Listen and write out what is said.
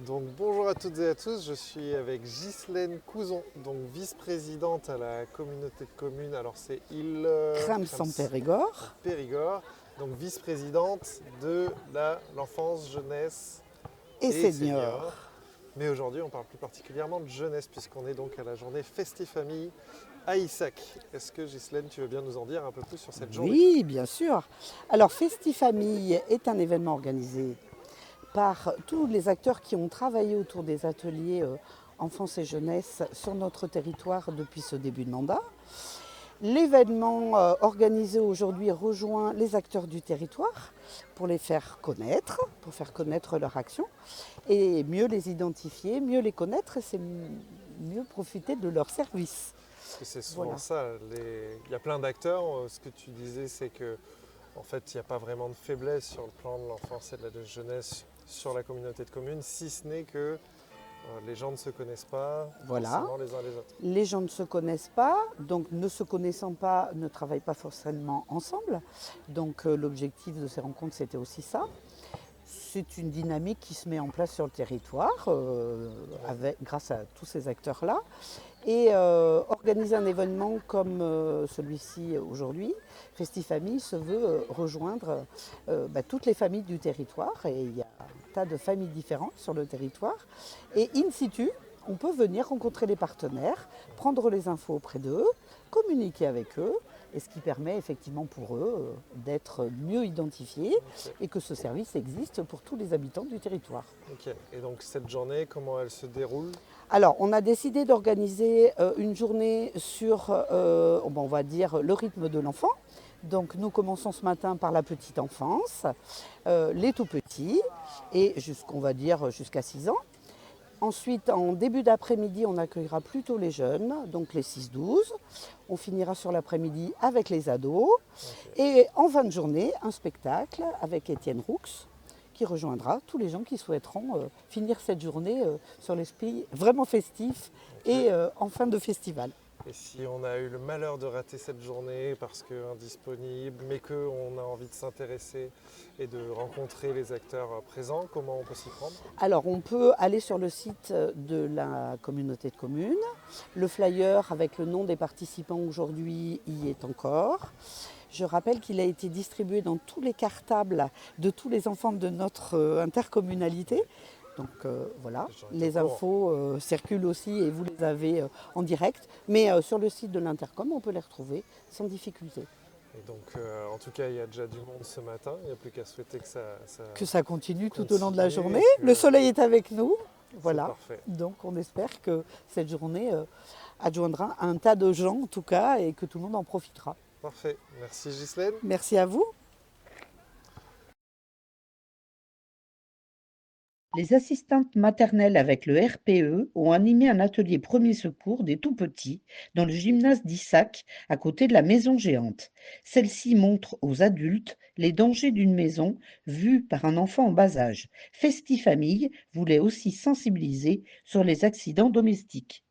Donc bonjour à toutes et à tous, je suis avec Ghislaine Couzon, donc vice-présidente à la communauté de communes, alors c'est île Crams en Krems en Périgord Périgord, donc vice-présidente de l'enfance, jeunesse et et senior. seniors. Mais aujourd'hui on parle plus particulièrement de jeunesse puisqu'on est donc à la journée Festifamille à Issac. Est-ce que Ghislaine, tu veux bien nous en dire un peu plus sur cette journée? Oui, bien sûr. Alors, Festifamille est un événement organisé par tous les acteurs qui ont travaillé autour des ateliers enfance et jeunesse sur notre territoire depuis ce début de mandat. L'événement organisé aujourd'hui rejoint les acteurs du territoire pour faire connaître leur action et mieux les identifier, mieux les connaître et c'est mieux profiter de leurs services. Parce que c'est souvent Voilà. ça, il y a plein d'acteurs, ce que tu disais c'est que en fait, il n'y a pas vraiment de faiblesse sur le plan de l'enfance et de la jeunesse sur la communauté de communes, si ce n'est que les gens ne se connaissent pas Voilà. forcément les uns les autres. Les gens ne se connaissent pas, donc ne se connaissant pas, ne travaillent pas forcément ensemble. Donc l'objectif de ces rencontres, c'était aussi ça. C'est une dynamique qui se met en place sur le territoire grâce à tous ces acteurs-là. Et organiser un événement comme celui-ci aujourd'hui, Festifamille se veut rejoindre toutes les familles du territoire. Et il y a un tas de familles différentes sur le territoire. Et in situ, on peut venir rencontrer les partenaires, prendre les infos auprès d'eux, communiquer avec eux, et ce qui permet effectivement pour eux d'être mieux identifiés Ok. et que ce service existe pour tous les habitants du territoire. Ok. Et donc cette journée, comment elle se déroule? Alors, on a décidé d'organiser une journée sur, on va dire, le rythme de l'enfant. Donc, nous commençons ce matin par la petite enfance, les tout petits, et jusqu'on va dire jusqu'à 6 ans. Ensuite, en début d'après-midi, on accueillera plutôt les jeunes, donc les 6-12. On finira sur l'après-midi avec les ados. Ok. Et en fin de journée, un spectacle avec Étienne Roux qui rejoindra tous les gens qui souhaiteront finir cette journée sur l'esprit vraiment festif Ok. et en fin de festival. Et si on a eu le malheur de rater cette journée parce que indisponible, mais qu'on a envie de s'intéresser et de rencontrer les acteurs présents, comment on peut s'y prendre? Alors on peut aller sur le site de la communauté de communes. Le flyer avec le nom des participants aujourd'hui y est encore. Je rappelle qu'il a été distribué dans tous les cartables de tous les enfants de notre intercommunalité. Donc voilà, Les gens étaient au les courant. infos circulent aussi et vous les avez en direct. Mais sur le site de l'Intercom, on peut les retrouver sans difficulté. Et donc, en tout cas, il y a déjà du monde ce matin. Il n'y a plus qu'à souhaiter que ça Que ça continue tout au long de la continue journée. et Le que soleil est avec nous. c'est Voilà. parfait. Donc on espère que cette journée adjoindra un tas de gens en tout cas et que tout le monde en profitera. Parfait. Merci Ghislaine. Merci à vous. Les assistantes maternelles avec le RPE ont animé un atelier premier secours des tout-petits dans le gymnase d'Issac, à côté de la maison géante. Celle-ci montre aux adultes les dangers d'une maison vue par un enfant en bas âge. Festifamille voulait aussi sensibiliser sur les accidents domestiques.